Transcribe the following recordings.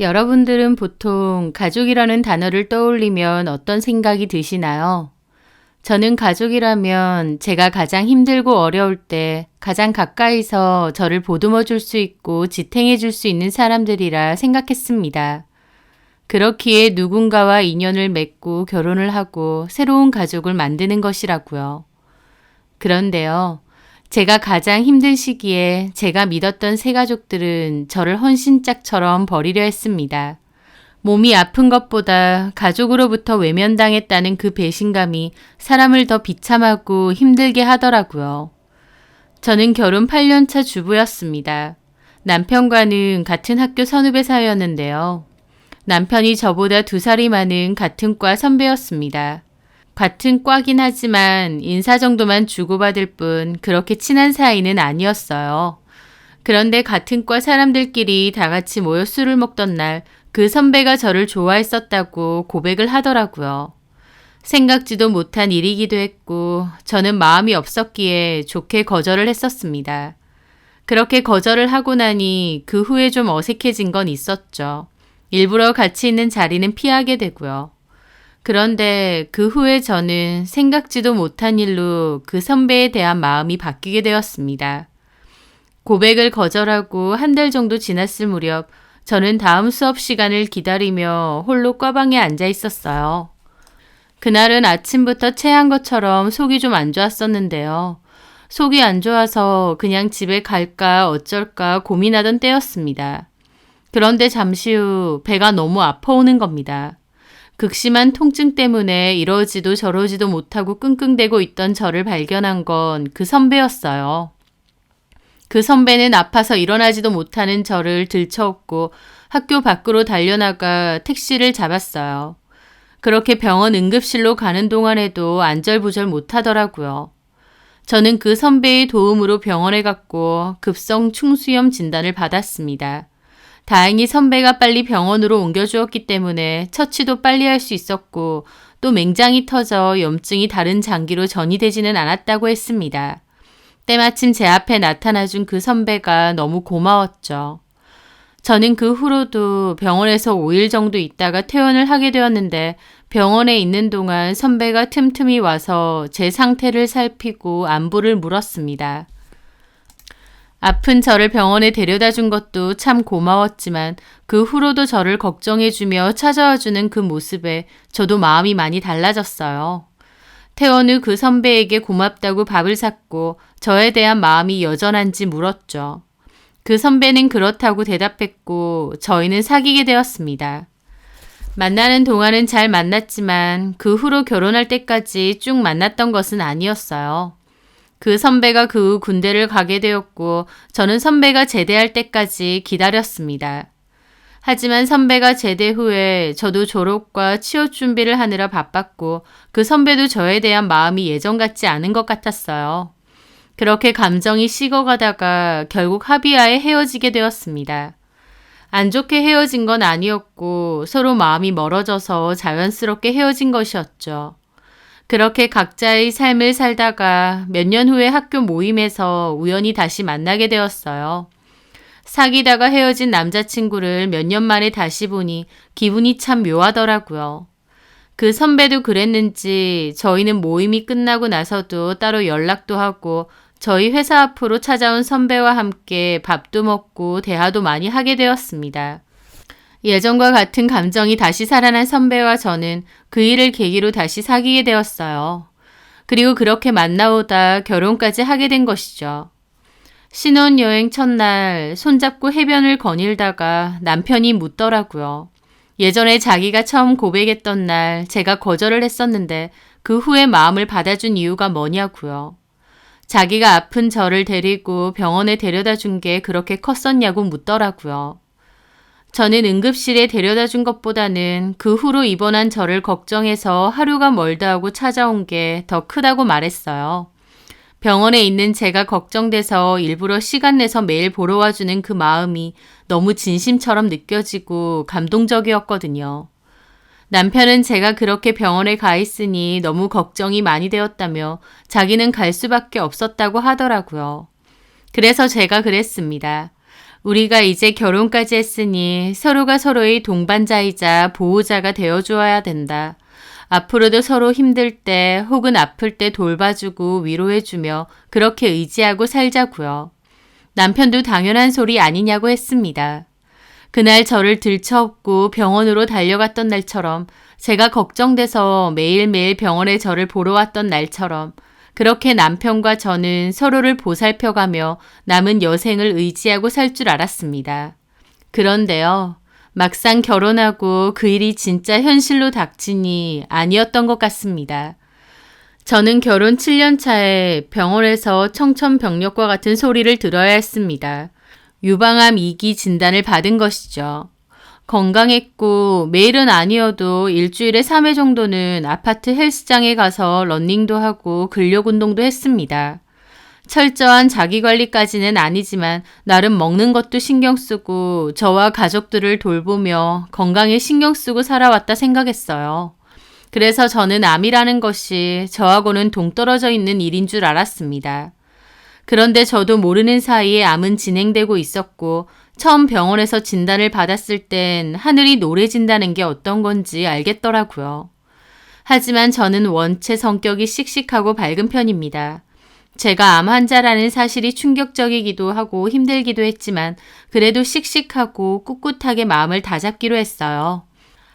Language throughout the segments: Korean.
여러분들은 보통 가족이라는 단어를 떠올리면 어떤 생각이 드시나요? 저는 가족이라면 제가 가장 힘들고 어려울 때 가장 가까이서 저를 보듬어 줄 수 있고 지탱해 줄 수 있는 사람들이라 생각했습니다. 그렇기에 누군가와 인연을 맺고 결혼을 하고 새로운 가족을 만드는 것이라고요. 그런데요, 제가 가장 힘든 시기에 제가 믿었던 새 가족들은 저를 헌신짝처럼 버리려 했습니다. 몸이 아픈 것보다 가족으로부터 외면당했다는 그 배신감이 사람을 더 비참하고 힘들게 하더라고요. 저는 결혼 8년 차 주부였습니다. 남편과는 같은 학교 선후배 사이였는데요. 남편이 저보다 2살이 많은 같은 과 선배였습니다. 같은 과긴 하지만 인사 정도만 주고받을 뿐 그렇게 친한 사이는 아니었어요. 그런데 같은 과 사람들끼리 다 같이 모여 술을 먹던 날 그 선배가 저를 좋아했었다고 고백을 하더라고요. 생각지도 못한 일이기도 했고 저는 마음이 없었기에 좋게 거절을 했었습니다. 그렇게 거절을 하고 나니 그 후에 좀 어색해진 건 있었죠. 일부러 같이 있는 자리는 피하게 되고요. 그런데 그 후에 저는 생각지도 못한 일로 그 선배에 대한 마음이 바뀌게 되었습니다. 고백을 거절하고 1달 정도 지났을 무렵 저는 다음 수업 시간을 기다리며 홀로 과방에 앉아 있었어요. 그날은 아침부터 체한 것처럼 속이 좀 안 좋았었는데요. 속이 안 좋아서 그냥 집에 갈까 어쩔까 고민하던 때였습니다. 그런데 잠시 후 배가 너무 아파오는 겁니다. 극심한 통증 때문에 이러지도 저러지도 못하고 끙끙대고 있던 저를 발견한 건 그 선배였어요. 그 선배는 아파서 일어나지도 못하는 저를 들쳐업고 학교 밖으로 달려나가 택시를 잡았어요. 그렇게 병원 응급실로 가는 동안에도 안절부절 못하더라고요. 저는 그 선배의 도움으로 병원에 갔고 급성 충수염 진단을 받았습니다. 다행히 선배가 빨리 병원으로 옮겨주었기 때문에 처치도 빨리 할 수 있었고 또 맹장이 터져 염증이 다른 장기로 전이되지는 않았다고 했습니다. 때마침 제 앞에 나타나준 그 선배가 너무 고마웠죠. 저는 그 후로도 병원에서 5일 정도 있다가 퇴원을 하게 되었는데 병원에 있는 동안 선배가 틈틈이 와서 제 상태를 살피고 안부를 물었습니다. 아픈 저를 병원에 데려다 준 것도 참 고마웠지만 그 후로도 저를 걱정해주며 찾아와주는 그 모습에 저도 마음이 많이 달라졌어요. 퇴원 후 그 선배에게 고맙다고 밥을 샀고 저에 대한 마음이 여전한지 물었죠. 그 선배는 그렇다고 대답했고 저희는 사귀게 되었습니다. 만나는 동안은 잘 만났지만 그 후로 결혼할 때까지 쭉 만났던 것은 아니었어요. 그 선배가 그 후 군대를 가게 되었고 저는 선배가 제대할 때까지 기다렸습니다. 하지만 선배가 제대 후에 저도 졸업과 취업 준비를 하느라 바빴고 그 선배도 저에 대한 마음이 예전 같지 않은 것 같았어요. 그렇게 감정이 식어가다가 결국 합의하에 헤어지게 되었습니다. 안 좋게 헤어진 건 아니었고 서로 마음이 멀어져서 자연스럽게 헤어진 것이었죠. 그렇게 각자의 삶을 살다가 몇 년 후에 학교 모임에서 우연히 다시 만나게 되었어요. 사귀다가 헤어진 남자친구를 몇 년 만에 다시 보니 기분이 참 묘하더라고요. 그 선배도 그랬는지 저희는 모임이 끝나고 나서도 따로 연락도 하고 저희 회사 앞으로 찾아온 선배와 함께 밥도 먹고 대화도 많이 하게 되었습니다. 예전과 같은 감정이 다시 살아난 선배와 저는 그 일을 계기로 다시 사귀게 되었어요. 그리고 그렇게 만나오다 결혼까지 하게 된 것이죠. 신혼여행 첫날 손잡고 해변을 거닐다가 남편이 묻더라고요. 예전에 자기가 처음 고백했던 날 제가 거절을 했었는데 그 후에 마음을 받아준 이유가 뭐냐고요. 자기가 아픈 저를 데리고 병원에 데려다 준 게 그렇게 컸었냐고 묻더라고요. 저는 응급실에 데려다 준 것보다는 그 후로 입원한 저를 걱정해서 하루가 멀다 하고 찾아온 게 더 크다고 말했어요. 병원에 있는 제가 걱정돼서 일부러 시간 내서 매일 보러 와주는 그 마음이 너무 진심처럼 느껴지고 감동적이었거든요. 남편은 제가 그렇게 병원에 가 있으니 너무 걱정이 많이 되었다며 자기는 갈 수밖에 없었다고 하더라고요. 그래서 제가 그랬습니다. 우리가 이제 결혼까지 했으니 서로가 서로의 동반자이자 보호자가 되어주어야 된다. 앞으로도 서로 힘들 때 혹은 아플 때 돌봐주고 위로해주며 그렇게 의지하고 살자고요. 남편도 당연한 소리 아니냐고 했습니다. 그날 저를 들쳐업고 병원으로 달려갔던 날처럼 제가 걱정돼서 매일매일 병원에 저를 보러 왔던 날처럼 그렇게 남편과 저는 서로를 보살펴가며 남은 여생을 의지하고 살 줄 알았습니다. 그런데요. 막상 결혼하고 그 일이 진짜 현실로 닥치니 아니었던 것 같습니다. 저는 결혼 7년 차에 병원에서 청천벽력과 같은 소리를 들어야 했습니다. 유방암 2기 진단을 받은 것이죠. 건강했고 매일은 아니어도 일주일에 3회 정도는 아파트 헬스장에 가서 러닝도 하고 근력 운동도 했습니다. 철저한 자기관리까지는 아니지만 나름 먹는 것도 신경 쓰고 저와 가족들을 돌보며 건강에 신경 쓰고 살아왔다 생각했어요. 그래서 저는 암이라는 것이 저하고는 동떨어져 있는 일인 줄 알았습니다. 그런데 저도 모르는 사이에 암은 진행되고 있었고 처음 병원에서 진단을 받았을 땐 하늘이 노래진다는 게 어떤 건지 알겠더라고요. 하지만 저는 원체 성격이 씩씩하고 밝은 편입니다. 제가 암 환자라는 사실이 충격적이기도 하고 힘들기도 했지만 그래도 씩씩하고 꿋꿋하게 마음을 다잡기로 했어요.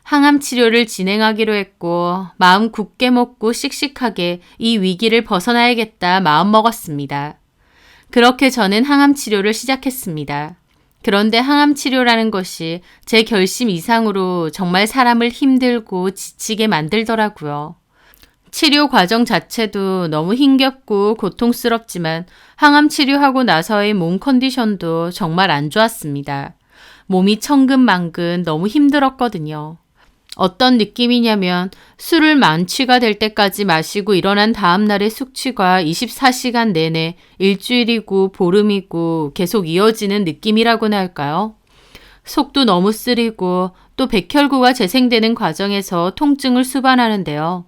항암 치료를 진행하기로 했고 마음 굳게 먹고 씩씩하게 이 위기를 벗어나야겠다 마음먹었습니다. 그렇게 저는 항암 치료를 시작했습니다. 그런데 항암 치료라는 것이 제 결심 이상으로 정말 사람을 힘들고 지치게 만들더라고요. 치료 과정 자체도 너무 힘겹고 고통스럽지만 항암 치료하고 나서의 몸 컨디션도 정말 안 좋았습니다. 몸이 천근만근 너무 힘들었거든요. 어떤 느낌이냐면 술을 만취가 될 때까지 마시고 일어난 다음 날의 숙취가 24시간 내내 일주일이고 보름이고 계속 이어지는 느낌이라고나 할까요? 속도 너무 쓰리고 또 백혈구가 재생되는 과정에서 통증을 수반하는데요.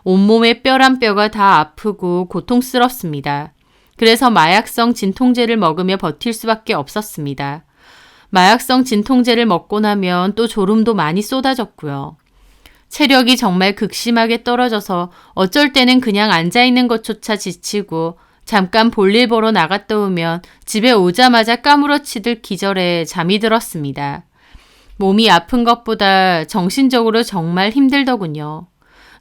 온몸의 뼈 한 뼈가 다 아프고 고통스럽습니다. 그래서 마약성 진통제를 먹으며 버틸 수밖에 없었습니다. 마약성 진통제를 먹고 나면 또 졸음도 많이 쏟아졌고요. 체력이 정말 극심하게 떨어져서 어쩔 때는 그냥 앉아있는 것조차 지치고 잠깐 볼일 보러 나갔다 오면 집에 오자마자 까무러치듯 기절해 잠이 들었습니다. 몸이 아픈 것보다 정신적으로 정말 힘들더군요.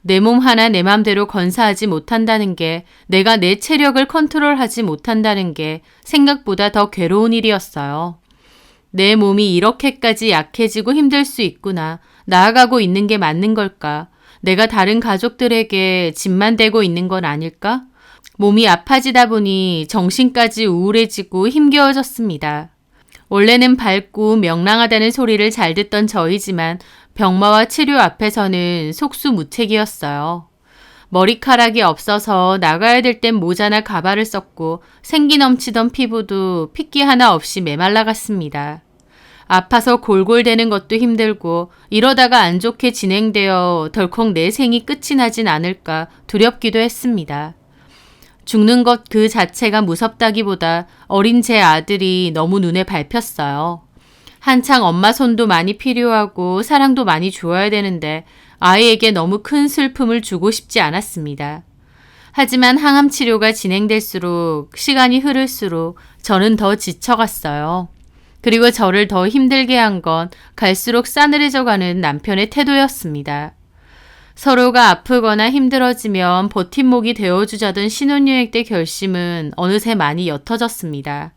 내 몸 하나 내 맘대로 건사하지 못한다는 게, 내가 내 체력을 컨트롤하지 못한다는 게 생각보다 더 괴로운 일이었어요. 내 몸이 이렇게까지 약해지고 힘들 수 있구나. 나아가고 있는 게 맞는 걸까? 내가 다른 가족들에게 짐만 되고 있는 건 아닐까? 몸이 아파지다 보니 정신까지 우울해지고 힘겨워졌습니다. 원래는 밝고 명랑하다는 소리를 잘 듣던 저이지만 병마와 치료 앞에서는 속수무책이었어요. 머리카락이 없어서 나가야 될 땐 모자나 가발을 썼고 생기 넘치던 피부도 핏기 하나 없이 메말라갔습니다. 아파서 골골대는 것도 힘들고 이러다가 안 좋게 진행되어 덜컥 내 생이 끝이 나진 않을까 두렵기도 했습니다. 죽는 것 그 자체가 무섭다기보다 어린 제 아들이 너무 눈에 밟혔어요. 한창 엄마 손도 많이 필요하고 사랑도 많이 줘야 되는데 아이에게 너무 큰 슬픔을 주고 싶지 않았습니다. 하지만 항암 치료가 진행될수록 시간이 흐를수록 저는 더 지쳐갔어요. 그리고 저를 더 힘들게 한 건 갈수록 싸늘해져가는 남편의 태도였습니다. 서로가 아프거나 힘들어지면 버팀목이 되어주자던 신혼여행 때 결심은 어느새 많이 옅어졌습니다.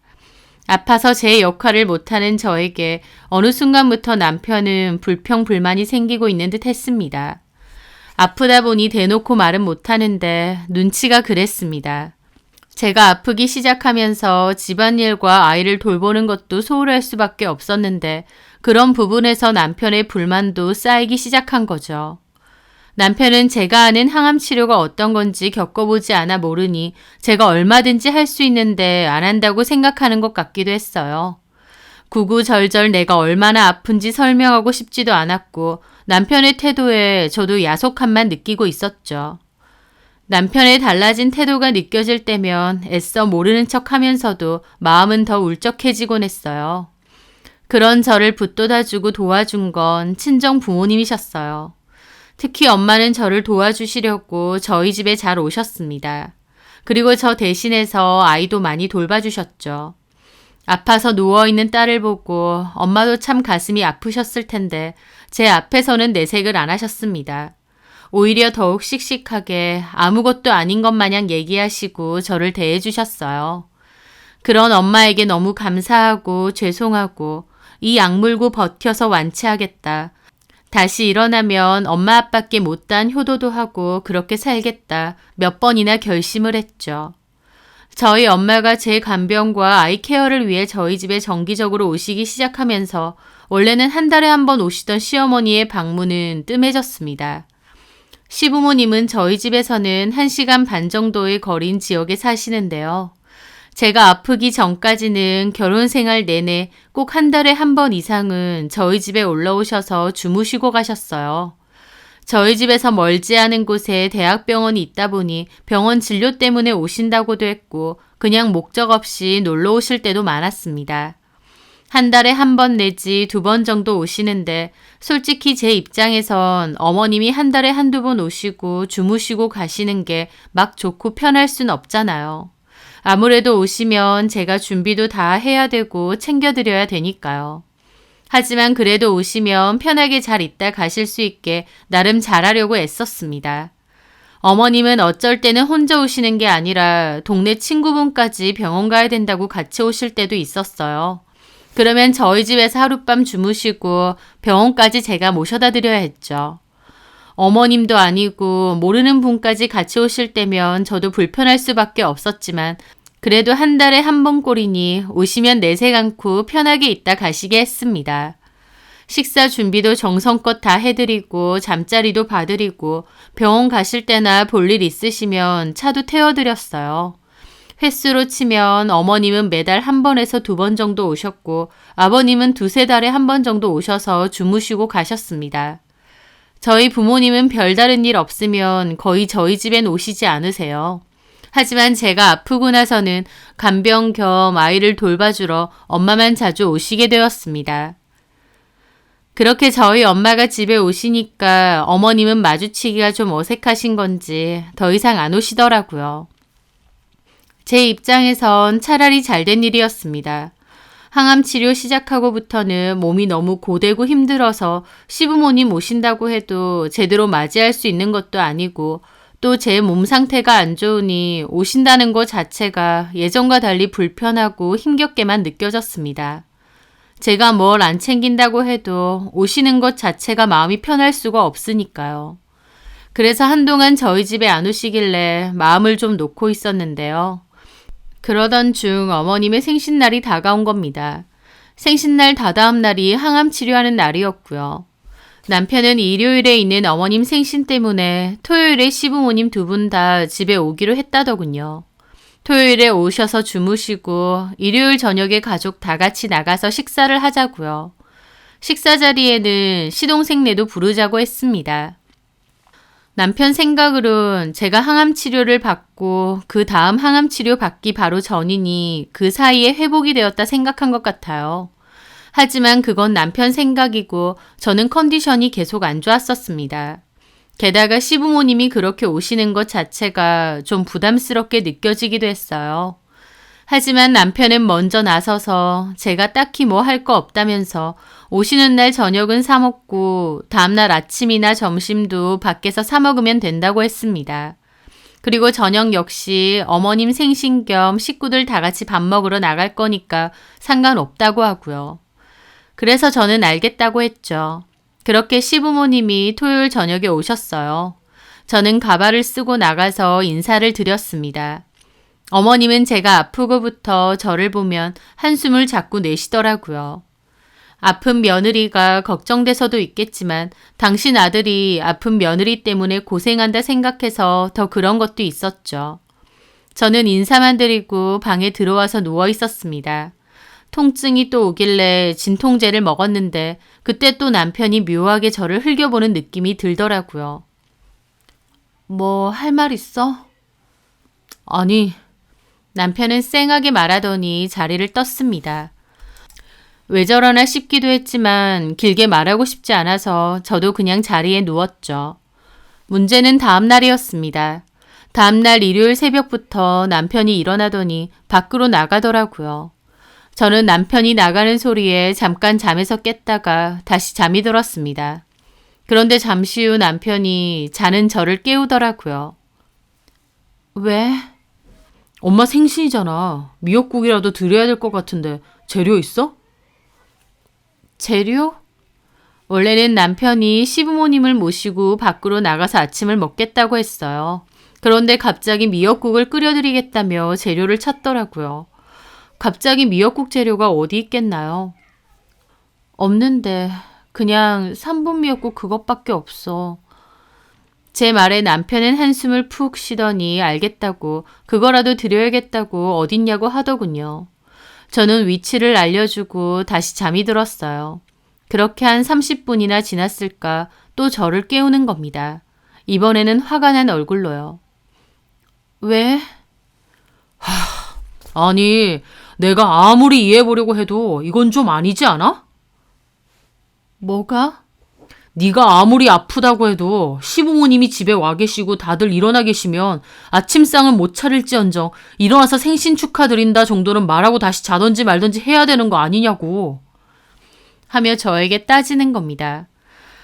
아파서 제 역할을 못하는 저에게 어느 순간부터 남편은 불평불만이 생기고 있는 듯 했습니다. 아프다 보니 대놓고 말은 못하는데 눈치가 그랬습니다. 제가 아프기 시작하면서 집안일과 아이를 돌보는 것도 소홀할 수밖에 없었는데 그런 부분에서 남편의 불만도 쌓이기 시작한 거죠. 남편은 제가 아는 항암 치료가 어떤 건지 겪어보지 않아 모르니 제가 얼마든지 할 수 있는데 안 한다고 생각하는 것 같기도 했어요. 구구절절 내가 얼마나 아픈지 설명하고 싶지도 않았고 남편의 태도에 저도 야속함만 느끼고 있었죠. 남편의 달라진 태도가 느껴질 때면 애써 모르는 척 하면서도 마음은 더 울적해지곤 했어요. 그런 저를 붙돋아주고 도와준 건 친정 부모님이셨어요. 특히 엄마는 저를 도와주시려고 저희 집에 잘 오셨습니다. 그리고 저 대신해서 아이도 많이 돌봐주셨죠. 아파서 누워있는 딸을 보고 엄마도 참 가슴이 아프셨을 텐데 제 앞에서는 내색을 안 하셨습니다. 오히려 더욱 씩씩하게 아무것도 아닌 것 마냥 얘기하시고 저를 대해주셨어요. 그런 엄마에게 너무 감사하고 죄송하고 이 악물고 버텨서 완치하겠다. 다시 일어나면 엄마 아빠께 못다한 효도도 하고 그렇게 살겠다. 몇 번이나 결심을 했죠. 저희 엄마가 제 간병과 아이 케어를 위해 저희 집에 정기적으로 오시기 시작하면서 원래는 한 달에 한 번 오시던 시어머니의 방문은 뜸해졌습니다. 시부모님은 저희 집에서는 1시간 반 정도의 거리인 지역에 사시는데요. 제가 아프기 전까지는 결혼 생활 내내 꼭 한 달에 한 번 이상은 저희 집에 올라오셔서 주무시고 가셨어요. 저희 집에서 멀지 않은 곳에 대학병원이 있다 보니 병원 진료 때문에 오신다고도 했고 그냥 목적 없이 놀러 오실 때도 많았습니다. 한 달에 한 번 내지 2번 정도 오시는데 솔직히 제 입장에선 어머님이 한 달에 한두 번 오시고 주무시고 가시는 게 막 좋고 편할 순 없잖아요. 아무래도 오시면 제가 준비도 다 해야 되고 챙겨드려야 되니까요. 하지만 그래도 오시면 편하게 잘 있다 가실 수 있게 나름 잘하려고 애썼습니다. 어머님은 어쩔 때는 혼자 오시는 게 아니라 동네 친구분까지 병원 가야 된다고 같이 오실 때도 있었어요. 그러면 저희 집에서 하룻밤 주무시고 병원까지 제가 모셔다 드려야 했죠. 어머님도 아니고 모르는 분까지 같이 오실 때면 저도 불편할 수밖에 없었지만 그래도 한 달에 한 번 꼴이니 오시면 내색 않고 편하게 있다 가시게 했습니다. 식사 준비도 정성껏 다 해드리고 잠자리도 봐드리고 병원 가실 때나 볼 일 있으시면 차도 태워드렸어요. 횟수로 치면 어머님은 매달 1번에서 2번 정도 오셨고 아버님은 2-3달에 1번 정도 오셔서 주무시고 가셨습니다. 저희 부모님은 별다른 일 없으면 거의 저희 집엔 오시지 않으세요. 하지만 제가 아프고 나서는 간병 겸 아이를 돌봐주러 엄마만 자주 오시게 되었습니다. 그렇게 저희 엄마가 집에 오시니까 어머님은 마주치기가 좀 어색하신 건지 더 이상 안 오시더라고요. 제 입장에선 차라리 잘된 일이었습니다. 항암 치료 시작하고부터는 몸이 너무 고되고 힘들어서 시부모님 오신다고 해도 제대로 맞이할 수 있는 것도 아니고 또 제 몸 상태가 안 좋으니 오신다는 것 자체가 예전과 달리 불편하고 힘겹게만 느껴졌습니다. 제가 뭘 안 챙긴다고 해도 오시는 것 자체가 마음이 편할 수가 없으니까요. 그래서 한동안 저희 집에 안 오시길래 마음을 좀 놓고 있었는데요. 그러던 중 어머님의 생신날이 다가온 겁니다. 생신날 다다음 날이 항암 치료하는 날이었고요. 남편은 일요일에 있는 어머님 생신 때문에 토요일에 시부모님 2분 다 집에 오기로 했다더군요. 토요일에 오셔서 주무시고 일요일 저녁에 가족 다 같이 나가서 식사를 하자고요. 식사 자리에는 시동생네도 부르자고 했습니다. 남편 생각으론 제가 항암 치료를 받고 그 다음 항암 치료 받기 바로 전이니 그 사이에 회복이 되었다 생각한 것 같아요. 하지만 그건 남편 생각이고 저는 컨디션이 계속 안 좋았었습니다. 게다가 시부모님이 그렇게 오시는 것 자체가 좀 부담스럽게 느껴지기도 했어요. 하지만 남편은 먼저 나서서 제가 딱히 뭐 할 거 없다면서 오시는 날 저녁은 사 먹고 다음날 아침이나 점심도 밖에서 사 먹으면 된다고 했습니다. 그리고 저녁 역시 어머님 생신 겸 식구들 다 같이 밥 먹으러 나갈 거니까 상관없다고 하고요. 그래서 저는 알겠다고 했죠. 그렇게 시부모님이 토요일 저녁에 오셨어요. 저는 가발을 쓰고 나가서 인사를 드렸습니다. 어머님은 제가 아프고부터 저를 보면 한숨을 자꾸 내쉬더라고요. 아픈 며느리가 걱정돼서도 있겠지만 당신 아들이 아픈 며느리 때문에 고생한다 생각해서 더 그런 것도 있었죠. 저는 인사만 드리고 방에 들어와서 누워 있었습니다. 통증이 또 오길래 진통제를 먹었는데 그때 또 남편이 묘하게 저를 흘겨보는 느낌이 들더라고요. 뭐 할 말 있어? 아니, 남편은 쌩하게 말하더니 자리를 떴습니다. 왜 저러나 싶기도 했지만 길게 말하고 싶지 않아서 저도 그냥 자리에 누웠죠. 문제는 다음 날이었습니다. 다음 날 일요일 새벽부터 남편이 일어나더니 밖으로 나가더라고요. 저는 남편이 나가는 소리에 잠깐 잠에서 깼다가 다시 잠이 들었습니다. 그런데 잠시 후 남편이 자는 저를 깨우더라고요. 왜? 엄마 생신이잖아. 미역국이라도 드려야 될 것 같은데 재료 있어? 재료? 원래는 남편이 시부모님을 모시고 밖으로 나가서 아침을 먹겠다고 했어요. 그런데 갑자기 미역국을 끓여드리겠다며 재료를 찾더라고요. 갑자기 미역국 재료가 어디 있겠나요? 없는데 그냥 3분 미역국 그것밖에 없어. 제 말에 남편은 한숨을 푹 쉬더니 알겠다고 그거라도 드려야겠다고 어딨냐고 하더군요. 저는 위치를 알려주고 다시 잠이 들었어요. 그렇게 한 30분이나 지났을까 또 저를 깨우는 겁니다. 이번에는 화가 난 얼굴로요. 왜? 아니, 내가 아무리 이해해보려고 해도 이건 좀 아니지 않아? 뭐가? 네가 아무리 아프다고 해도 시부모님이 집에 와 계시고 다들 일어나 계시면 아침상은 못 차릴지언정 일어나서 생신 축하드린다 정도는 말하고 다시 자던지 말던지 해야 되는 거 아니냐고. 하며 저에게 따지는 겁니다.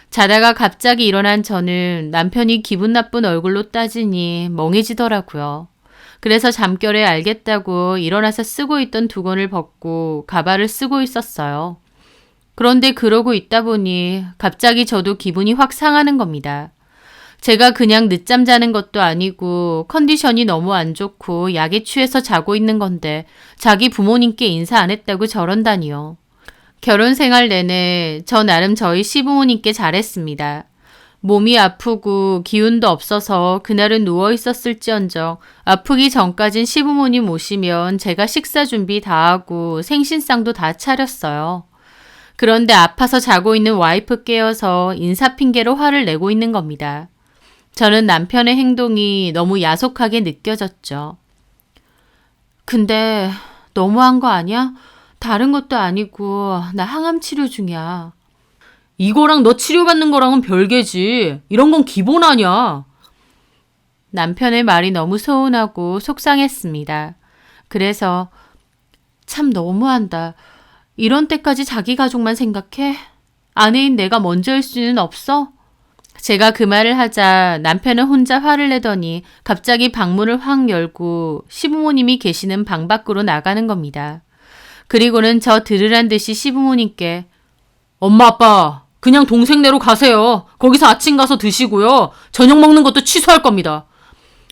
자다가 갑자기 일어난 저는 남편이 기분 나쁜 얼굴로 따지니 멍해지더라고요. 그래서 잠결에 알겠다고 일어나서 쓰고 있던 두건을 벗고 가발을 쓰고 있었어요. 그런데 그러고 있다 보니 갑자기 저도 기분이 확 상하는 겁니다. 제가 그냥 늦잠 자는 것도 아니고 컨디션이 너무 안 좋고 약에 취해서 자고 있는 건데 자기 부모님께 인사 안 했다고 저런다니요. 결혼 생활 내내 저 나름 저희 시부모님께 잘했습니다. 몸이 아프고 기운도 없어서 그날은 누워 있었을지언정 아프기 전까진 시부모님 오시면 제가 식사 준비 다 하고 생신상도 다 차렸어요. 그런데 아파서 자고 있는 와이프 깨어서 인사 핑계로 화를 내고 있는 겁니다. 저는 남편의 행동이 너무 야속하게 느껴졌죠. 근데 너무한 거 아니야? 다른 것도 아니고 나 항암 치료 중이야. 이거랑 너 치료받는 거랑은 별개지. 이런 건 기본 아니야. 남편의 말이 너무 서운하고 속상했습니다. 그래서 참 너무한다. 이런 때까지 자기 가족만 생각해? 아내인 내가 먼저일 수는 없어? 제가 그 말을 하자 남편은 혼자 화를 내더니 갑자기 방문을 확 열고 시부모님이 계시는 방 밖으로 나가는 겁니다. 그리고는 저 들으란 듯이 시부모님께 엄마 아빠 그냥 동생네로 가세요. 거기서 아침 가서 드시고요. 저녁 먹는 것도 취소할 겁니다.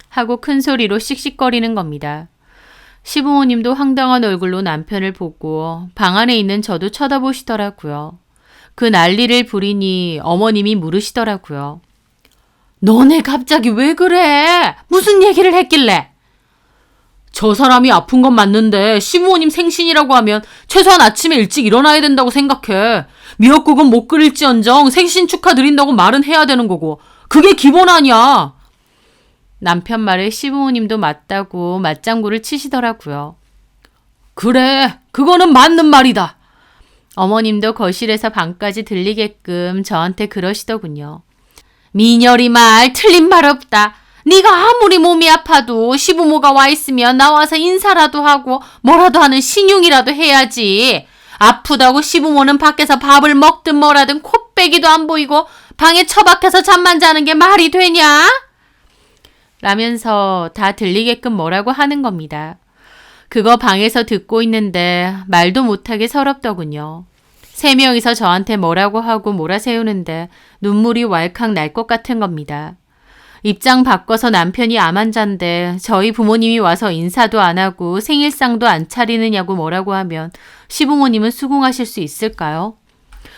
하고 큰 소리로 씩씩거리는 겁니다. 시부모님도 황당한 얼굴로 남편을 보고 방 안에 있는 저도 쳐다보시더라고요. 그 난리를 부리니 어머님이 물으시더라고요. 너네 갑자기 왜 그래? 무슨 얘기를 했길래? 저 사람이 아픈 건 맞는데 시부모님 생신이라고 하면 최소한 아침에 일찍 일어나야 된다고 생각해. 미역국은 못 끓일지언정 생신 축하드린다고 말은 해야 되는 거고. 그게 기본 아니야. 남편 말에 시부모님도 맞다고 맞장구를 치시더라고요. 그래, 그거는 맞는 말이다. 어머님도 거실에서 방까지 들리게끔 저한테 그러시더군요. 미녀리 말 틀린 말 없다. 네가 아무리 몸이 아파도 시부모가 와 있으면 나와서 인사라도 하고 뭐라도 하는 신용이라도 해야지. 아프다고 시부모는 밖에서 밥을 먹든 뭐라든 코빼기도 안 보이고 방에 처박혀서 잠만 자는 게 말이 되냐? 라면서 다 들리게끔 뭐라고 하는 겁니다. 그거 방에서 듣고 있는데 말도 못하게 서럽더군요. 3명이서 저한테 뭐라고 하고 몰아세우는데 눈물이 왈칵 날 것 같은 겁니다. 입장 바꿔서 남편이 암 환자인데 저희 부모님이 와서 인사도 안 하고 생일상도 안 차리느냐고 뭐라고 하면 시부모님은 수긍하실 수 있을까요?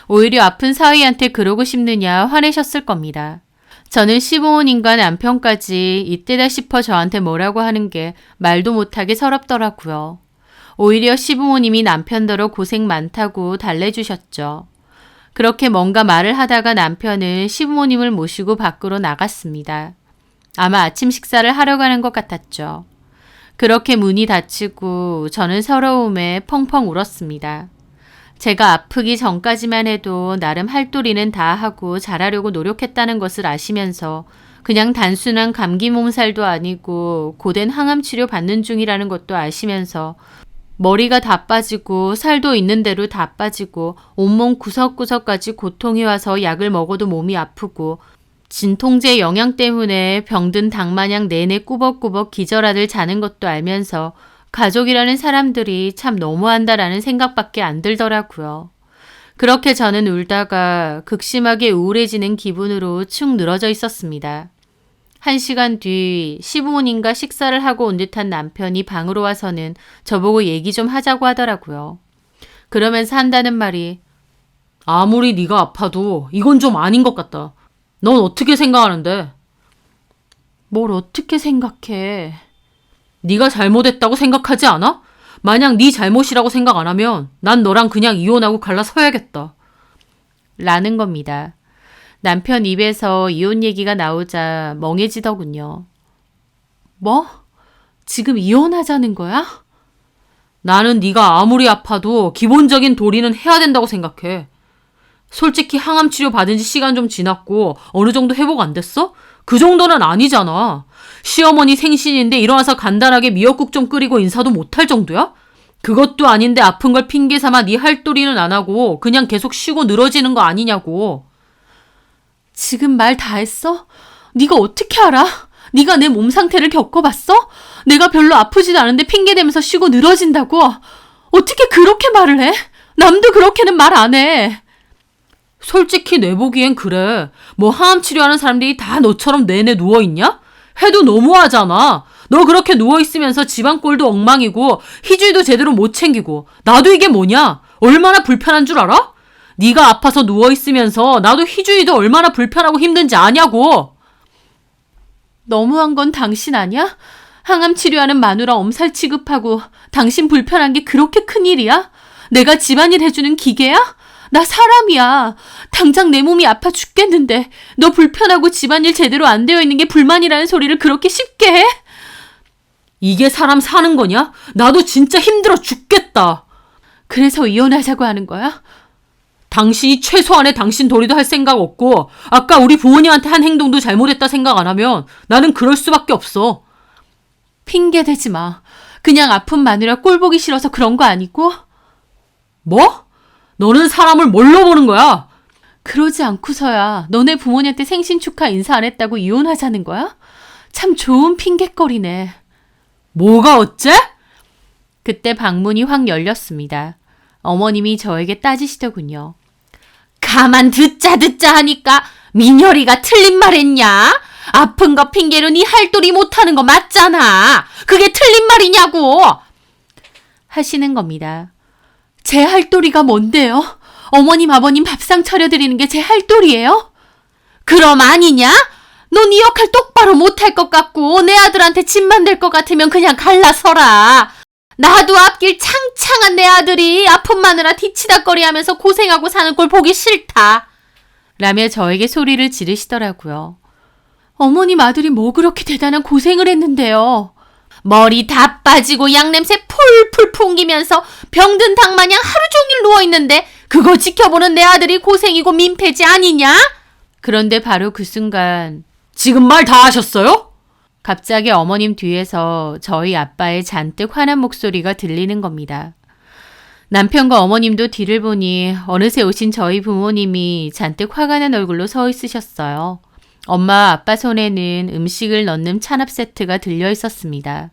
오히려 아픈 사위한테 그러고 싶느냐 화내셨을 겁니다. 저는 시부모님과 남편까지 이때다 싶어 저한테 뭐라고 하는 게 말도 못하게 서럽더라고요. 오히려 시부모님이 남편더러 고생 많다고 달래주셨죠. 그렇게 뭔가 말을 하다가 남편은 시부모님을 모시고 밖으로 나갔습니다. 아마 아침 식사를 하러 가는 것 같았죠. 그렇게 문이 닫히고 저는 서러움에 펑펑 울었습니다. 제가 아프기 전까지만 해도 나름 할도리는 다 하고 잘하려고 노력했다는 것을 아시면서 그냥 단순한 감기 몸살도 아니고 고된 항암 치료 받는 중이라는 것도 아시면서 머리가 다 빠지고 살도 있는 대로 다 빠지고 온몸 구석구석까지 고통이 와서 약을 먹어도 몸이 아프고 진통제 영양 때문에 병든 닭마냥 내내 꾸벅꾸벅 기절하듯 자는 것도 알면서 가족이라는 사람들이 참 너무한다라는 생각밖에 안 들더라고요. 그렇게 저는 울다가 극심하게 우울해지는 기분으로 축 늘어져 있었습니다. 1시간 뒤 시부모님과 식사를 하고 온 듯한 남편이 방으로 와서는 저보고 얘기 좀 하자고 하더라고요. 그러면서 한다는 말이 아무리 네가 아파도 이건 좀 아닌 것 같다. 넌 어떻게 생각하는데? 뭘 어떻게 생각해? 네가 잘못했다고 생각하지 않아? 만약 네 잘못이라고 생각 안 하면 난 너랑 그냥 이혼하고 갈라서야겠다. 라는 겁니다. 남편 입에서 이혼 얘기가 나오자 멍해지더군요. 뭐? 지금 이혼하자는 거야? 나는 네가 아무리 아파도 기본적인 도리는 해야 된다고 생각해. 솔직히 항암 치료 받은 지 시간 좀 지났고 어느 정도 회복 안 됐어? 그 정도는 아니잖아. 시어머니 생신인데 일어나서 간단하게 미역국 좀 끓이고 인사도 못할 정도야? 그것도 아닌데 아픈 걸 핑계 삼아 네 할도리는 안 하고 그냥 계속 쉬고 늘어지는 거 아니냐고. 지금 말 다 했어? 네가 어떻게 알아? 네가 내 몸 상태를 겪어봤어? 내가 별로 아프지도 않은데 핑계대면서 쉬고 늘어진다고? 어떻게 그렇게 말을 해? 남도 그렇게는 말 안 해. 솔직히 내 보기엔 그래. 뭐 항암 치료하는 사람들이 다 너처럼 내내 누워있냐? 해도 너무하잖아. 너 그렇게 누워있으면서 집안 꼴도 엉망이고 희주이도 제대로 못 챙기고 나도 이게 뭐냐? 얼마나 불편한 줄 알아? 네가 아파서 누워있으면서 나도 희주이도 얼마나 불편하고 힘든지 아냐고. 너무한 건 당신 아니야? 항암 치료하는 마누라 엄살 취급하고 당신 불편한 게 그렇게 큰일이야? 내가 집안일 해주는 기계야? 나 사람이야. 당장 내 몸이 아파 죽겠는데 너 불편하고 집안일 제대로 안 되어 있는 게 불만이라는 소리를 그렇게 쉽게 해? 이게 사람 사는 거냐? 나도 진짜 힘들어 죽겠다. 그래서 이혼하자고 하는 거야? 당신이 최소한의 당신 도리도 할 생각 없고 아까 우리 부모님한테 한 행동도 잘못했다 생각 안 하면 나는 그럴 수밖에 없어. 핑계 대지 마. 그냥 아픈 마누라 꼴 보기 싫어서 그런 거 아니고? 뭐? 너는 사람을 뭘로 보는 거야? 그러지 않고서야 너네 부모님한테 생신 축하 인사 안 했다고 이혼하자는 거야? 참 좋은 핑곗거리네. 뭐가 어째? 그때 방문이 확 열렸습니다. 어머님이 저에게 따지시더군요. 가만 듣자 하니까 민열이가 틀린 말 했냐? 아픈 거 핑계로 네 할도리 못하는 거 맞잖아. 그게 틀린 말이냐고. 하시는 겁니다. 제 할도리가 뭔데요? 어머님 아버님 밥상 차려드리는 게 제 할도리예요? 그럼 아니냐? 너 네 역할 똑바로 못할 것 같고 내 아들한테 집 만들 것 같으면 그냥 갈라서라. 나도 앞길 창창한 내 아들이 아픈 마누라 뒤치다꺼리 하면서 고생하고 사는 꼴 보기 싫다. 라며 저에게 소리를 지르시더라고요. 어머님 아들이 뭐 그렇게 대단한 고생을 했는데요. 머리 다 빠지고 양냄새 풀풀 풍기면서 병든 닭마냥 하루 종일 누워있는데 그거 지켜보는 내 아들이 고생이고 민폐지 아니냐? 그런데 바로 그 순간 지금 말 다 하셨어요? 갑자기 어머님 뒤에서 저희 아빠의 잔뜩 화난 목소리가 들리는 겁니다. 남편과 어머님도 뒤를 보니 어느새 오신 저희 부모님이 잔뜩 화가 난 얼굴로 서 있으셨어요. 엄마 아빠 손에는 음식을 넣는 찬압 세트가 들려 있었습니다.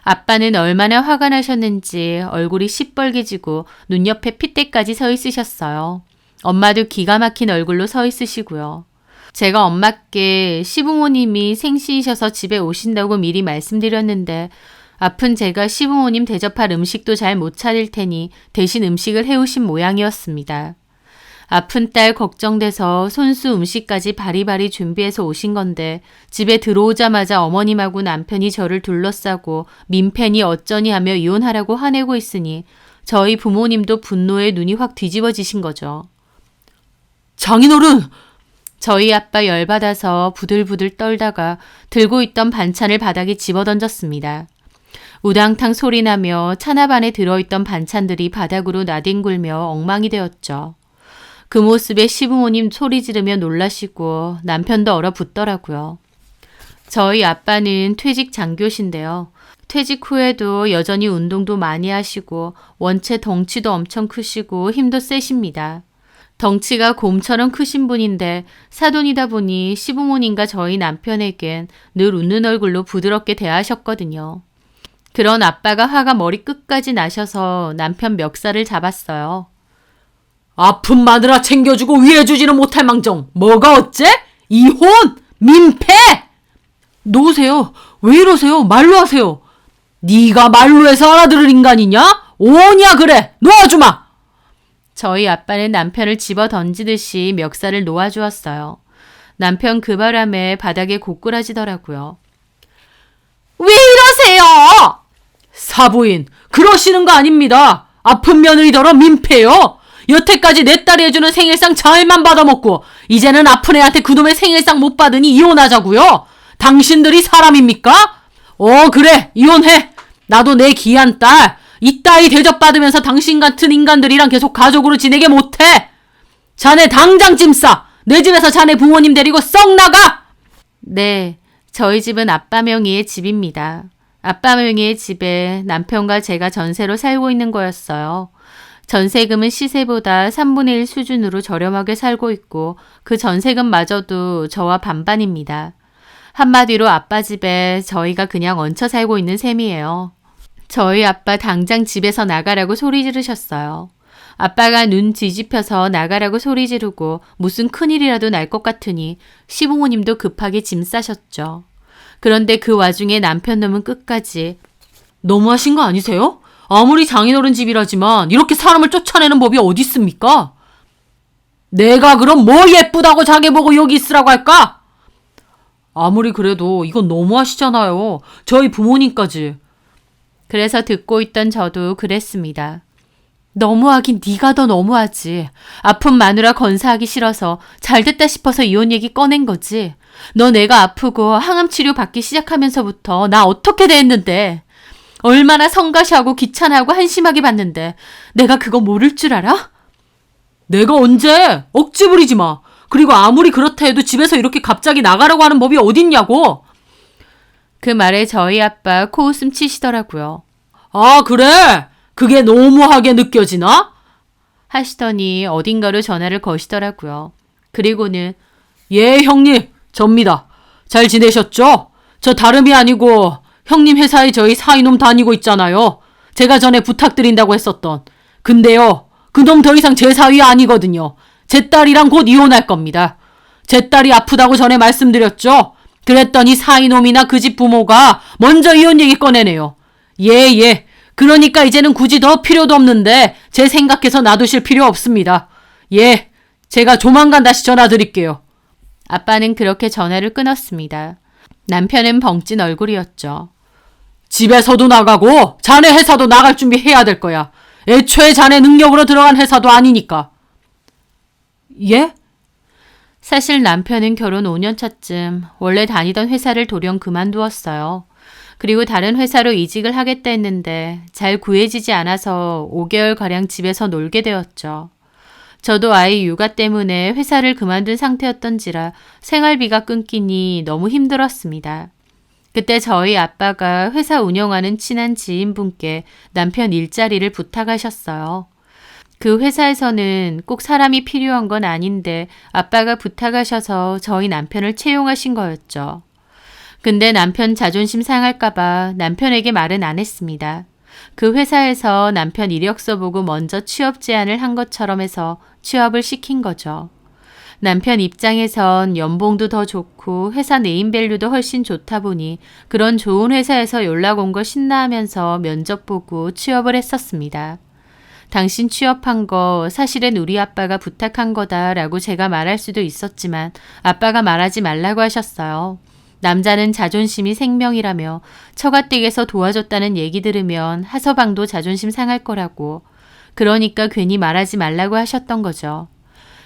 아빠는 얼마나 화가 나셨는지 얼굴이 시뻘개지고 눈 옆에 핏대까지 서 있으셨어요. 엄마도 기가 막힌 얼굴로 서 있으시고요. 제가 엄마께 시부모님이 생신이셔서 집에 오신다고 미리 말씀드렸는데 아픈 제가 시부모님 대접할 음식도 잘 못 차릴 테니 대신 음식을 해오신 모양이었습니다. 아픈 딸 걱정돼서 손수 음식까지 바리바리 준비해서 오신 건데 집에 들어오자마자 어머님하고 남편이 저를 둘러싸고 민폐니 어쩌니 하며 이혼하라고 화내고 있으니 저희 부모님도 분노에 눈이 확 뒤집어지신 거죠. 장인어른! 저희 아빠 열받아서 부들부들 떨다가 들고 있던 반찬을 바닥에 집어던졌습니다. 우당탕 소리나며 찬압 안에 들어있던 반찬들이 바닥으로 나뒹굴며 엉망이 되었죠. 그 모습에 시부모님 소리 지르며 놀라시고 남편도 얼어붙더라고요. 저희 아빠는 퇴직 장교신데요. 퇴직 후에도 여전히 운동도 많이 하시고 원체 덩치도 엄청 크시고 힘도 세십니다. 덩치가 곰처럼 크신 분인데 사돈이다 보니 시부모님과 저희 남편에겐 늘 웃는 얼굴로 부드럽게 대하셨거든요. 그런 아빠가 화가 머리 끝까지 나셔서 남편 멱살을 잡았어요. 아픈 마누라 챙겨주고 위해주지는 못할 망정. 뭐가 어째? 이혼! 민폐! 놓으세요. 왜 이러세요? 말로 하세요. 네가 말로 해서 알아들을 인간이냐? 오냐 그래. 놓아주마. 저희 아빠는 남편을 집어 던지듯이 멱살을 놓아주었어요. 남편 그 바람에 바닥에 고꾸라지더라고요. 왜 이러세요? 사부인, 그러시는 거 아닙니다. 아픈 며느리더러 민폐요. 여태까지 내 딸이 해주는 생일상 잘만 받아먹고 이제는 아픈 애한테 그놈의 생일상 못 받으니 이혼하자고요. 당신들이 사람입니까? 그래, 이혼해. 나도 내 귀한 딸 이따위 대접받으면서 당신 같은 인간들이랑 계속 가족으로 지내게 못해. 자네 당장 짐 싸. 내 집에서 자네 부모님 데리고 썩 나가. 네, 저희 집은 아빠 명의의 집입니다. 아빠 명의의 집에 남편과 제가 전세로 살고 있는 거였어요. 전세금은 시세보다 3분의 1 수준으로 저렴하게 살고 있고 그 전세금마저도 저와 반반입니다. 한마디로 아빠 집에 저희가 그냥 얹혀 살고 있는 셈이에요. 저희 아빠 당장 집에서 나가라고 소리 지르셨어요. 아빠가 눈 뒤집혀서 나가라고 소리 지르고 무슨 큰일이라도 날 것 같으니 시부모님도 급하게 짐 싸셨죠. 그런데 그 와중에 남편 놈은 끝까지 너무하신 거 아니세요? 아무리 장인어른 집이라지만 이렇게 사람을 쫓아내는 법이 어디 있습니까? 내가 그럼 뭐 예쁘다고 자기 보고 여기 있으라고 할까? 아무리 그래도 이건 너무하시잖아요. 저희 부모님까지. 그래서 듣고 있던 저도 그랬습니다. 너무하긴 네가 더 너무하지. 아픈 마누라 건사하기 싫어서 잘됐다 싶어서 이혼 얘기 꺼낸 거지. 너 내가 아프고 항암 치료 받기 시작하면서부터 나 어떻게 대했는데. 얼마나 성가시하고 귀찮아하고 한심하게 봤는데 내가 그거 모를 줄 알아? 내가 언제? 억지 부리지 마. 그리고 아무리 그렇다 해도 집에서 이렇게 갑자기 나가라고 하는 법이 어딨냐고. 그 말에 저희 아빠 코웃음 치시더라고요. 아, 그래? 그게 너무하게 느껴지나? 하시더니 어딘가로 전화를 거시더라고요. 그리고는 예, 형님, 접니다. 잘 지내셨죠? 저 다름이 아니고 형님 회사에 저희 사이놈 다니고 있잖아요. 제가 전에 부탁드린다고 했었던. 근데요, 그놈 더 이상 제 사위 아니거든요. 제 딸이랑 곧 이혼할 겁니다. 제 딸이 아프다고 전에 말씀드렸죠? 그랬더니 사이놈이나 그 집 부모가 먼저 이혼 얘기 꺼내네요. 예. 그러니까 이제는 굳이 더 필요도 없는데 제 생각해서 놔두실 필요 없습니다. 예, 제가 조만간 다시 전화 드릴게요. 아빠는 그렇게 전화를 끊었습니다. 남편은 벙찐 얼굴이었죠. 집에서도 나가고 자네 회사도 나갈 준비해야 될 거야. 애초에 자네 능력으로 들어간 회사도 아니니까. 예? 사실 남편은 결혼 5년 차쯤 원래 다니던 회사를 돌연 그만두었어요. 그리고 다른 회사로 이직을 하겠다 했는데 잘 구해지지 않아서 5개월가량 집에서 놀게 되었죠. 저도 아이 육아 때문에 회사를 그만둔 상태였던지라 생활비가 끊기니 너무 힘들었습니다. 그때 저희 아빠가 회사 운영하는 친한 지인분께 남편 일자리를 부탁하셨어요. 그 회사에서는 꼭 사람이 필요한 건 아닌데 아빠가 부탁하셔서 저희 남편을 채용하신 거였죠. 근데 남편 자존심 상할까봐 남편에게 말은 안 했습니다. 그 회사에서 남편 이력서 보고 먼저 취업 제안을 한 것처럼 해서 취업을 시킨 거죠. 남편 입장에선 연봉도 더 좋고 회사 네임밸류도 훨씬 좋다 보니 그런 좋은 회사에서 연락 온 거 신나하면서 면접 보고 취업을 했었습니다. 당신 취업한 거 사실은 우리 아빠가 부탁한 거다라고 제가 말할 수도 있었지만 아빠가 말하지 말라고 하셨어요. 남자는 자존심이 생명이라며 처가댁에서 도와줬다는 얘기 들으면 하서방도 자존심 상할 거라고. 그러니까 괜히 말하지 말라고 하셨던 거죠.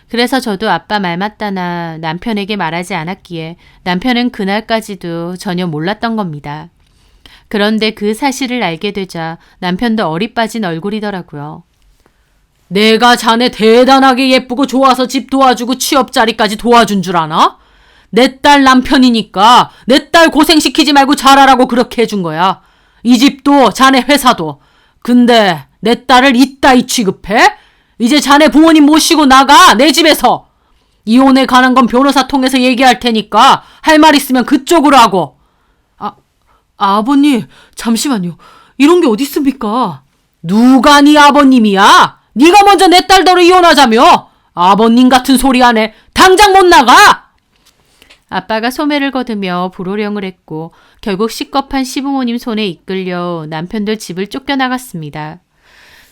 그래서 저도 아빠 말 맞다나 남편에게 말하지 않았기에 남편은 그날까지도 전혀 몰랐던 겁니다. 그런데 그 사실을 알게 되자 남편도 어리 빠진 얼굴이더라고요. 내가 자네 대단하게 예쁘고 좋아서 집 도와주고 취업 자리까지 도와준 줄 아나? 내 딸 남편이니까 내 딸 고생시키지 말고 잘하라고 그렇게 해준 거야. 이 집도 자네 회사도. 근데 내 딸을 이따위 취급해? 이제 자네 부모님 모시고 나가, 내 집에서. 이혼에 관한 건 변호사 통해서 얘기할 테니까 할 말 있으면 그쪽으로 하고. 아버님, 잠시만요. 이런 게 어디 있습니까? 누가 네 아버님이야? 네가 먼저 내 딸더러 이혼하자며? 아버님 같은 소리 안 해. 당장 못 나가! 아빠가 소매를 거두며 불호령을 했고 결국 식겁한 시부모님 손에 이끌려 남편도 집을 쫓겨나갔습니다.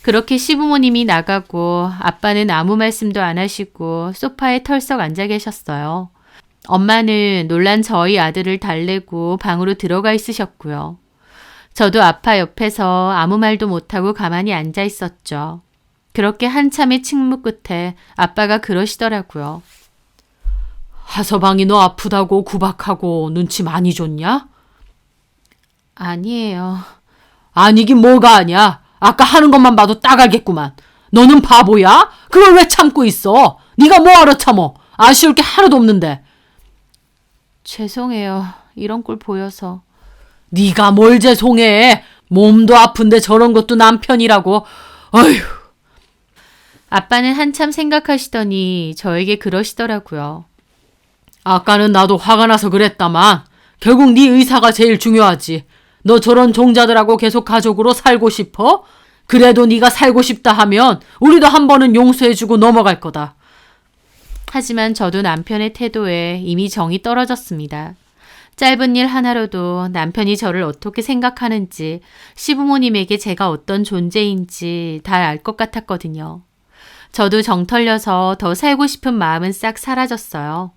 그렇게 시부모님이 나가고 아빠는 아무 말씀도 안 하시고 소파에 털썩 앉아 계셨어요. 엄마는 놀란 저희 아들을 달래고 방으로 들어가 있으셨고요. 저도 아빠 옆에서 아무 말도 못하고 가만히 앉아 있었죠. 그렇게 한참의 침묵 끝에 아빠가 그러시더라고요. 하서방이 너 아프다고 구박하고 눈치 많이 줬냐? 아니에요. 아니긴 뭐가 아니야. 아까 하는 것만 봐도 딱 알겠구만. 너는 바보야? 그걸 왜 참고 있어? 네가 뭐하러 참어? 아쉬울 게 하나도 없는데. 죄송해요. 이런 꼴 보여서. 네가 뭘 죄송해. 몸도 아픈데 저런 것도 남편이라고. 어휴. 아빠는 한참 생각하시더니 저에게 그러시더라고요. 아까는 나도 화가 나서 그랬다만 결국 네 의사가 제일 중요하지. 너 저런 종자들하고 계속 가족으로 살고 싶어? 그래도 네가 살고 싶다 하면 우리도 한 번은 용서해주고 넘어갈 거다. 하지만 저도 남편의 태도에 이미 정이 떨어졌습니다. 짧은 일 하나로도 남편이 저를 어떻게 생각하는지, 시부모님에게 제가 어떤 존재인지 다 알 것 같았거든요. 저도 정 털려서 더 살고 싶은 마음은 싹 사라졌어요.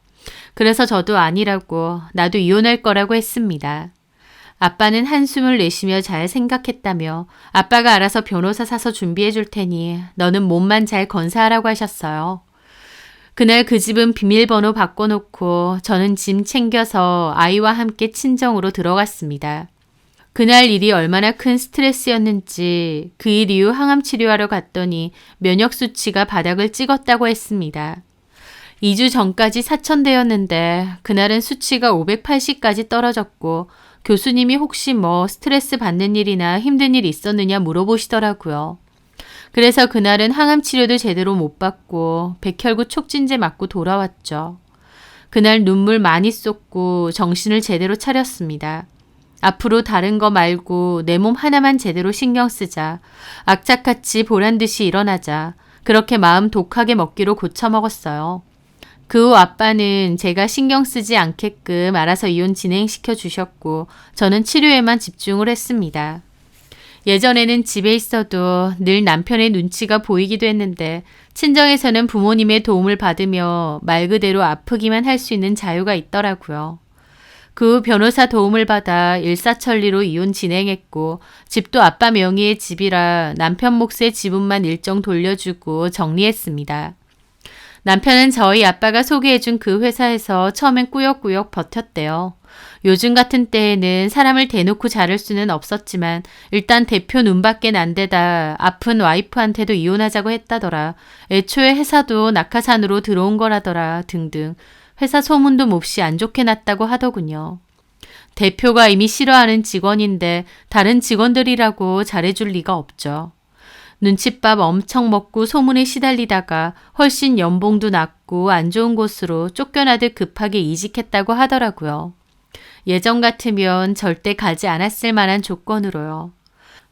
그래서 저도 아니라고, 나도 이혼할 거라고 했습니다. 아빠는 한숨을 내쉬며 잘 생각했다며 아빠가 알아서 변호사 사서 준비해 줄 테니 너는 몸만 잘 건사하라고 하셨어요. 그날 그 집은 비밀번호 바꿔놓고 저는 짐 챙겨서 아이와 함께 친정으로 들어갔습니다. 그날 일이 얼마나 큰 스트레스였는지 그 일 이후 항암 치료하러 갔더니 면역 수치가 바닥을 찍었다고 했습니다. 2주 전까지 4,000대였는데 그날은 수치가 580까지 떨어졌고 교수님이 혹시 뭐 스트레스 받는 일이나 힘든 일 있었느냐 물어보시더라고요. 그래서 그날은 항암 치료도 제대로 못 받고 백혈구 촉진제 맞고 돌아왔죠. 그날 눈물 많이 쏟고 정신을 제대로 차렸습니다. 앞으로 다른 거 말고 내 몸 하나만 제대로 신경 쓰자. 악착같이 보란듯이 일어나자. 그렇게 마음 독하게 먹기로 고쳐먹었어요. 그 후 아빠는 제가 신경 쓰지 않게끔 알아서 이혼 진행시켜 주셨고 저는 치료에만 집중을 했습니다. 예전에는 집에 있어도 늘 남편의 눈치가 보이기도 했는데 친정에서는 부모님의 도움을 받으며 말 그대로 아프기만 할 수 있는 자유가 있더라고요. 그 후 변호사 도움을 받아 일사천리로 이혼 진행했고 집도 아빠 명의의 집이라 남편 몫의 지분만 일정 돌려주고 정리했습니다. 남편은 저희 아빠가 소개해준 그 회사에서 처음엔 꾸역꾸역 버텼대요. 요즘 같은 때에는 사람을 대놓고 자를 수는 없었지만 일단 대표 눈밖에 난 데다 아픈 와이프한테도 이혼하자고 했다더라. 애초에 회사도 낙하산으로 들어온 거라더라 등등 회사 소문도 몹시 안 좋게 났다고 하더군요. 대표가 이미 싫어하는 직원인데 다른 직원들이라고 잘해줄 리가 없죠. 눈칫밥 엄청 먹고 소문에 시달리다가 훨씬 연봉도 낮고 안 좋은 곳으로 쫓겨나듯 급하게 이직했다고 하더라고요. 예전 같으면 절대 가지 않았을 만한 조건으로요.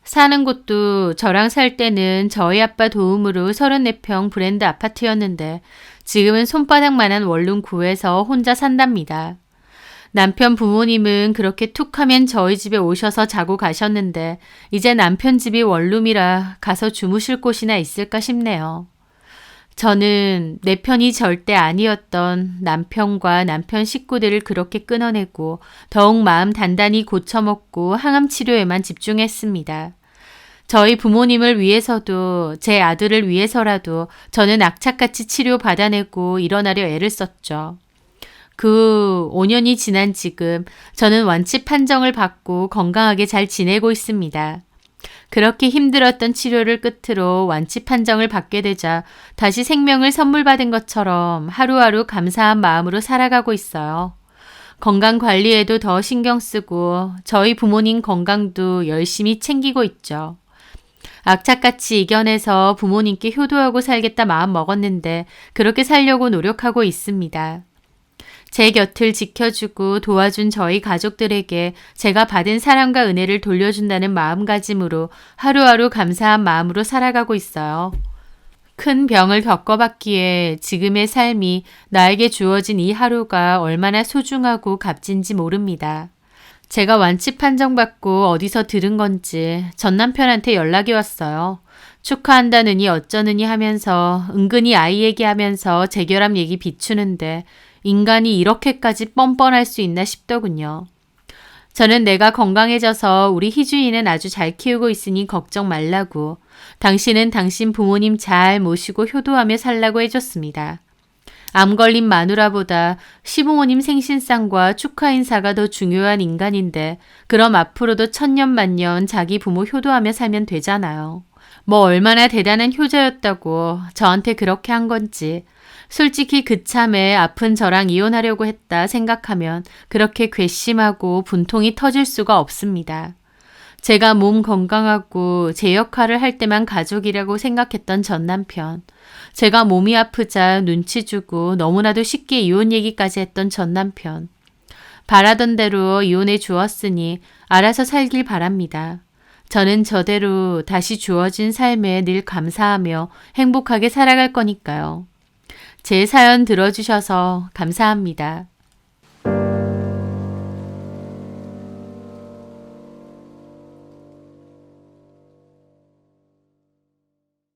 사는 곳도 저랑 살 때는 저희 아빠 도움으로 34평 브랜드 아파트였는데 지금은 손바닥만한 원룸 구에서 혼자 산답니다. 남편 부모님은 그렇게 툭 하면 저희 집에 오셔서 자고 가셨는데 이제 남편 집이 원룸이라 가서 주무실 곳이나 있을까 싶네요. 저는 내 편이 절대 아니었던 남편과 남편 식구들을 그렇게 끊어내고 더욱 마음 단단히 고쳐먹고 항암 치료에만 집중했습니다. 저희 부모님을 위해서도 제 아들을 위해서라도 저는 악착같이 치료 받아내고 일어나려 애를 썼죠. 그 5년이 지난 지금 저는 완치 판정을 받고 건강하게 잘 지내고 있습니다. 그렇게 힘들었던 치료를 끝으로 완치 판정을 받게 되자 다시 생명을 선물 받은 것처럼 하루하루 감사한 마음으로 살아가고 있어요. 건강 관리에도 더 신경 쓰고 저희 부모님 건강도 열심히 챙기고 있죠. 악착같이 이겨내서 부모님께 효도하고 살겠다 마음 먹었는데 그렇게 살려고 노력하고 있습니다. 제 곁을 지켜주고 도와준 저희 가족들에게 제가 받은 사랑과 은혜를 돌려준다는 마음가짐으로 하루하루 감사한 마음으로 살아가고 있어요. 큰 병을 겪어봤기에 지금의 삶이 나에게 주어진 이 하루가 얼마나 소중하고 값진지 모릅니다. 제가 완치 판정받고 어디서 들은 건지 전 남편한테 연락이 왔어요. 축하한다느니 어쩌느니 하면서 은근히 아이 얘기하면서 재결합 얘기 비추는데 인간이 이렇게까지 뻔뻔할 수 있나 싶더군요. 저는 내가 건강해져서 우리 희주이는 아주 잘 키우고 있으니 걱정 말라고, 당신은 당신 부모님 잘 모시고 효도하며 살라고 해줬습니다. 암 걸린 마누라보다 시부모님 생신상과 축하 인사가 더 중요한 인간인데 그럼 앞으로도 천년만년 자기 부모 효도하며 살면 되잖아요. 뭐 얼마나 대단한 효자였다고 저한테 그렇게 한 건지 솔직히 그참에 아픈 저랑 이혼하려고 했다 생각하면 그렇게 괘씸하고 분통이 터질 수가 없습니다. 제가 몸 건강하고 제 역할을 할 때만 가족이라고 생각했던 전 남편, 제가 몸이 아프자 눈치 주고 너무나도 쉽게 이혼 얘기까지 했던 전 남편, 바라던 대로 이혼해 주었으니 알아서 살길 바랍니다. 저는 저대로 다시 주어진 삶에 늘 감사하며 행복하게 살아갈 거니까요. 제 사연 들어주셔서 감사합니다.